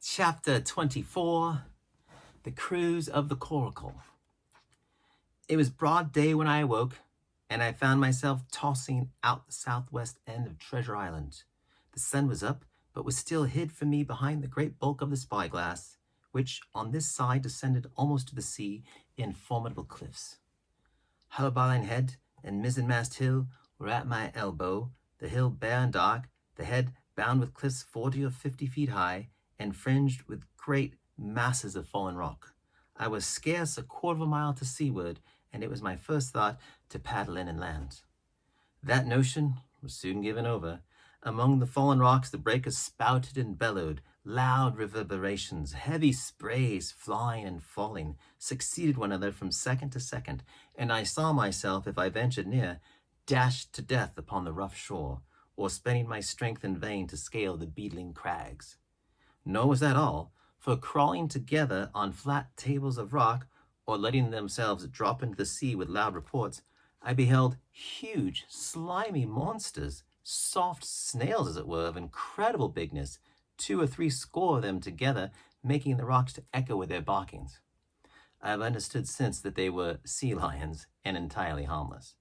Chapter 24, The Cruise of the Coracle. It was broad day when I awoke, and I found myself tossing out the southwest end of Treasure Island. The sun was up, but was still hid from me behind the great bulk of the spyglass, which on this side descended almost to the sea in formidable cliffs. Haulbowline Head and Mizzenmast Hill were at my elbow, the hill bare and dark, the head bound with cliffs 40 or 50 feet high, and fringed with great masses of fallen rock. I was scarce a quarter of a mile to seaward, and it was my first thought to paddle in and land. That notion was soon given over. Among the fallen rocks the breakers spouted and bellowed. Loud reverberations, heavy sprays flying and falling, succeeded one another from second to second, and I saw myself, if I ventured near, dashed to death upon the rough shore, or spending my strength in vain to scale the beetling crags. Nor was that all, for crawling together on flat tables of rock, or letting themselves drop into the sea with loud reports, I beheld huge, slimy monsters, soft snails, as it were, of incredible bigness, 2 or 3 score of them together, making the rocks to echo with their barkings. I have understood since that they were sea lions, and entirely harmless.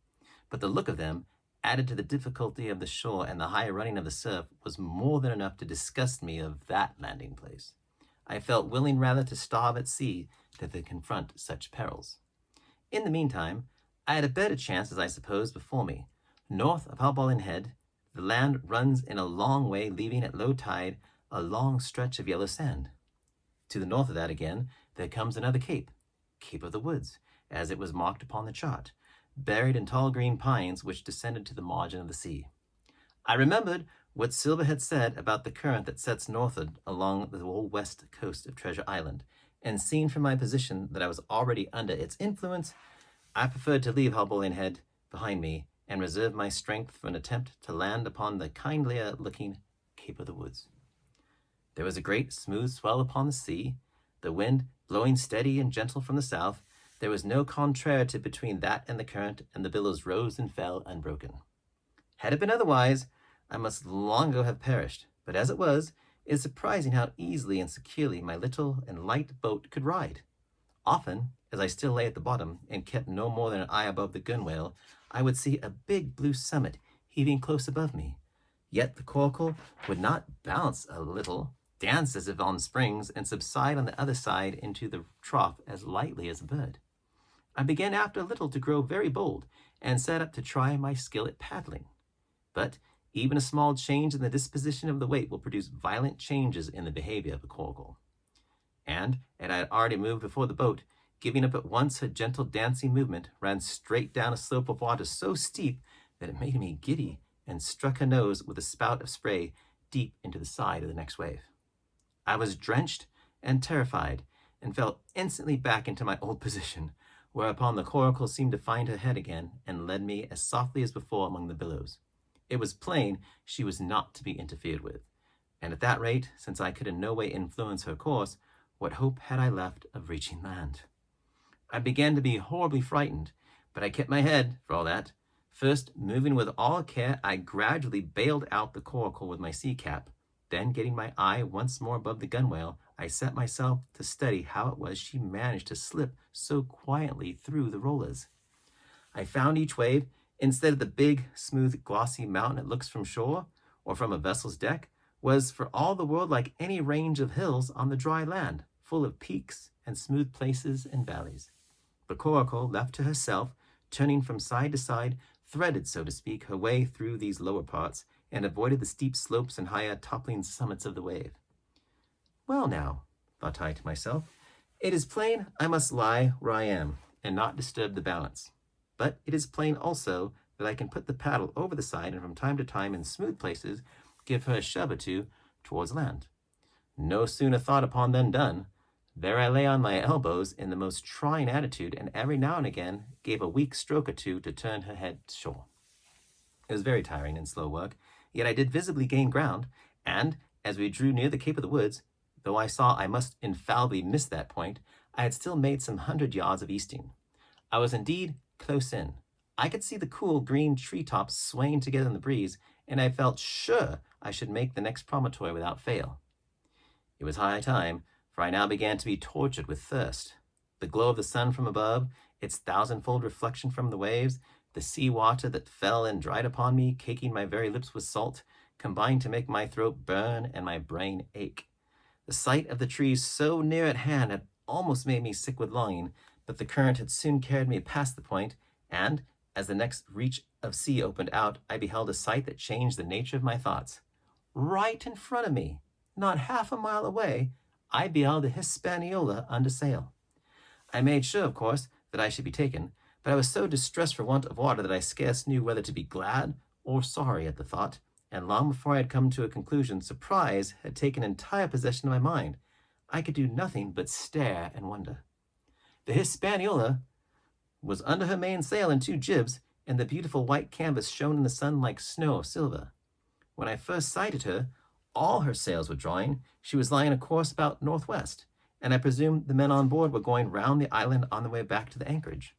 But the look of them, added to the difficulty of the shore and the high running of the surf, was more than enough to disgust me of that landing place. I felt willing rather to starve at sea than to confront such perils. In the meantime, I had a better chance, as I suppose, before me. North of Haulbowline Head, the land runs in a long way, leaving at low tide a long stretch of yellow sand. To the north of that again, there comes another cape, Cape of the Woods, as it was marked upon the chart, buried in tall green pines which descended to the margin of the sea. I remembered what Silver had said about the current that sets northward along the whole west coast of Treasure Island, and seeing from my position that I was already under its influence, I preferred to leave Haulbowline Head behind me and reserve my strength for an attempt to land upon the kindlier-looking Cape of the Woods. There was a great smooth swell upon the sea, the wind blowing steady and gentle from the south. There was no contrariety between that and the current, and the billows rose and fell unbroken. Had it been otherwise, I must long ago have perished, but as it was, it is surprising how easily and securely my little and light boat could ride. Often, as I still lay at the bottom and kept no more than an eye above the gunwale, I would see a big blue summit heaving close above me. Yet the coracle would not balance a little, dance as if on springs, and subside on the other side into the trough as lightly as a bird. I began after a little to grow very bold, and set up to try my skill at paddling. But even a small change in the disposition of the weight will produce violent changes in the behavior of a coracle. And I had already moved before the boat, giving up at once her gentle dancing movement, ran straight down a slope of water so steep that it made me giddy, and struck her nose with a spout of spray deep into the side of the next wave. I was drenched and terrified, and fell instantly back into my old position, whereupon the coracle seemed to find her head again, and led me as softly as before among the billows. It was plain she was not to be interfered with, and at that rate, since I could in no way influence her course, what hope had I left of reaching land? I began to be horribly frightened, but I kept my head, for all that. First, moving with all care, I gradually bailed out the coracle with my sea cap. Then, getting my eye once more above the gunwale, I set myself to study how it was she managed to slip so quietly through the rollers. I found each wave, instead of the big, smooth, glossy mountain it looks from shore, or from a vessel's deck, was for all the world like any range of hills on the dry land, full of peaks and smooth places and valleys. The coracle, left to herself, turning from side to side, threaded, so to speak, her way through these lower parts, and avoided the steep slopes and higher toppling summits of the wave. Well now, thought I to myself, it is plain I must lie where I am, and not disturb the balance. But it is plain also that I can put the paddle over the side, and from time to time, in smooth places, give her a shove or two towards land. No sooner thought upon than done. There I lay on my elbows in the most trying attitude, and every now and again gave a weak stroke or two to turn her head to shore. It was very tiring and slow work, yet I did visibly gain ground, and as we drew near the Cape of the Woods, though I saw I must infallibly miss that point, I had still made some 100 yards of easting. I was indeed close in. I could see the cool green treetops swaying together in the breeze, and I felt sure I should make the next promontory without fail. It was high time, for I now began to be tortured with thirst. The glow of the sun from above, its thousandfold reflection from the waves, the sea water that fell and dried upon me, caking my very lips with salt, combined to make my throat burn and my brain ache. The sight of the trees so near at hand had almost made me sick with longing, but the current had soon carried me past the point, and, as the next reach of sea opened out, I beheld a sight that changed the nature of my thoughts. Right in front of me, not half a mile away, I beheld the Hispaniola under sail. I made sure, of course, that I should be taken, but I was so distressed for want of water that I scarce knew whether to be glad or sorry at the thought, and long before I had come to a conclusion, surprise had taken entire possession of my mind. I could do nothing but stare and wonder. The Hispaniola was under her mainsail and 2 jibs, and the beautiful white canvas shone in the sun like snow of silver. When I first sighted her, all her sails were drawing. She was lying a course about northwest, and I presumed the men on board were going round the island on the way back to the anchorage.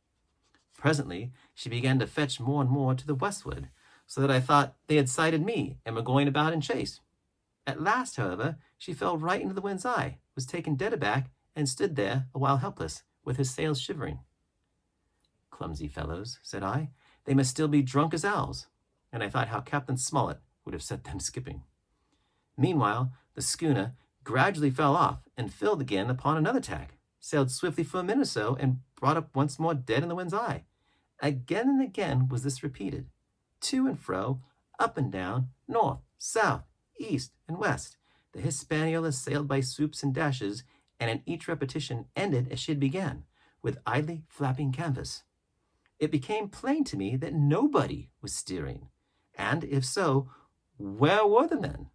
Presently, she began to fetch more and more to the westward, so that I thought they had sighted me and were going about in chase. At last, however, she fell right into the wind's eye, was taken dead aback, and stood there a while helpless, with her sails shivering. Clumsy fellows, said I, they must still be drunk as owls, and I thought how Captain Smollett would have set them skipping. Meanwhile, the schooner gradually fell off and filled again upon another tack, sailed swiftly for a minute or so, and brought up once more dead in the wind's eye. Again and again was this repeated. To and fro, up and down, north, south, east, and west, the Hispaniola sailed by swoops and dashes, and in each repetition ended as she had began, with idly flapping canvas. It became plain to me that nobody was steering, and if so, where were the men?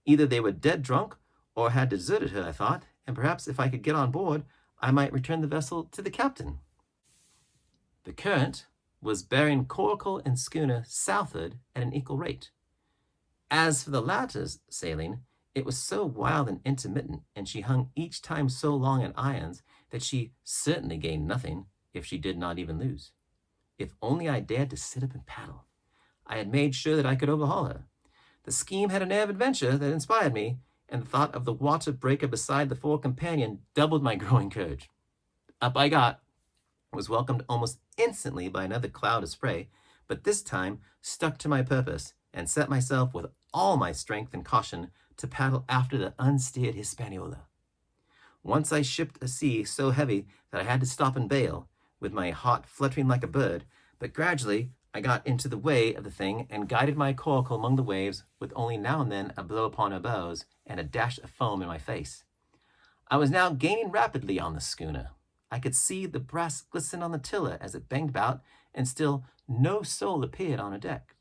Either they were dead drunk, or had deserted her, I thought, and perhaps if I could get on board, I might return the vessel to the captain. The current was bearing coracle and schooner southward at an equal rate. As for the latter's sailing, it was so wild and intermittent, and she hung each time so long at irons, that she certainly gained nothing, if she did not even lose. If only I dared to sit up and paddle. I had made sure that I could overhaul her. The scheme had an air of adventure that inspired me, and the thought of the water breaker beside the fore companion doubled my growing courage. Up I got, was welcomed almost instantly by another cloud of spray, but this time stuck to my purpose and set myself with all my strength and caution to paddle after the unsteered Hispaniola. Once I shipped a sea so heavy that I had to stop and bail, with my heart fluttering like a bird, but gradually I got into the way of the thing and guided my coracle among the waves, with only now and then a blow upon her bows and a dash of foam in my face. I was now gaining rapidly on the schooner. I could see the brass glisten on the tiller as it banged about, and still no soul appeared on her deck.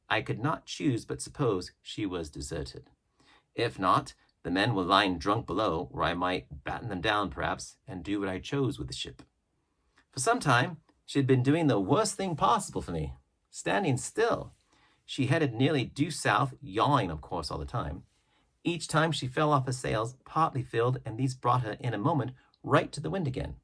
I could not choose but suppose she was deserted. If not, the men were lying drunk below, where I might batten them down, perhaps, and do what I chose with the ship. For some time, she had been doing the worst thing possible for me, standing still. She headed nearly due south, yawing, of course, all the time. Each time she fell off her sails, partly filled, and these brought her in a moment right to the wind again.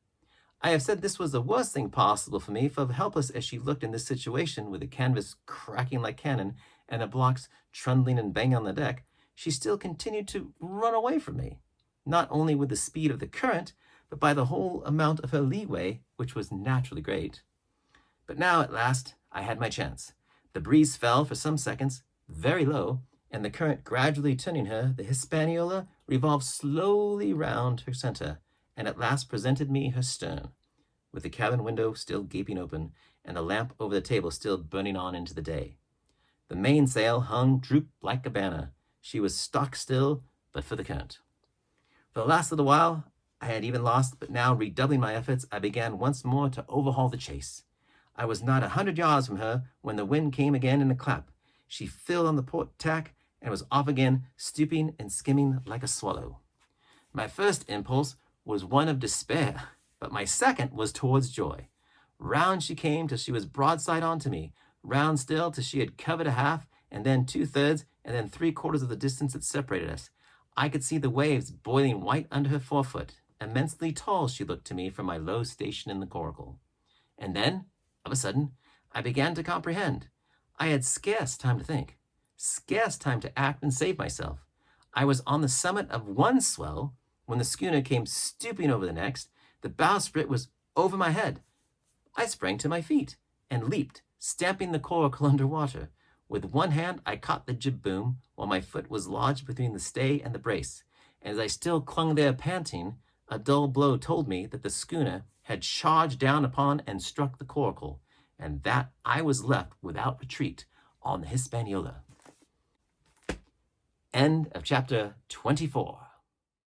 I have said this was the worst thing possible for me, for helpless as she looked in this situation, with the canvas cracking like cannon and the blocks trundling and banging on the deck, she still continued to run away from me, not only with the speed of the current, but by the whole amount of her leeway, which was naturally great. But now, at last, I had my chance. The breeze fell for some seconds, very low, and the current gradually turning her, the Hispaniola revolved slowly round her center, and at last presented me her stern, with the cabin window still gaping open, and the lamp over the table still burning on into the day. The mainsail hung drooped like a banner. She was stock still, but for the current. For the last little while, I had even lost, but now, redoubling my efforts, I began once more to overhaul the chase. I was not 100 yards from her when the wind came again in a clap. She filled on the port tack and was off again, stooping and skimming like a swallow. My first impulse was one of despair, but my second was towards joy. Round she came till she was broadside on to me, round still till she had covered a half, and then 2/3, and then 3/4 of the distance that separated us. I could see the waves boiling white under her forefoot. Immensely tall she looked to me from my low station in the coracle. And then, of a sudden, I began to comprehend. I had scarce time to think, scarce time to act and save myself. I was on the summit of one swell when the schooner came stooping over the next. The bowsprit was over my head. I sprang to my feet and leaped, stamping the coracle underwater. With one hand, I caught the jib boom while my foot was lodged between the stay and the brace. As I still clung there panting, a dull blow told me that the schooner had charged down upon and struck the coracle, and that I was left without retreat on the Hispaniola. End of chapter 24.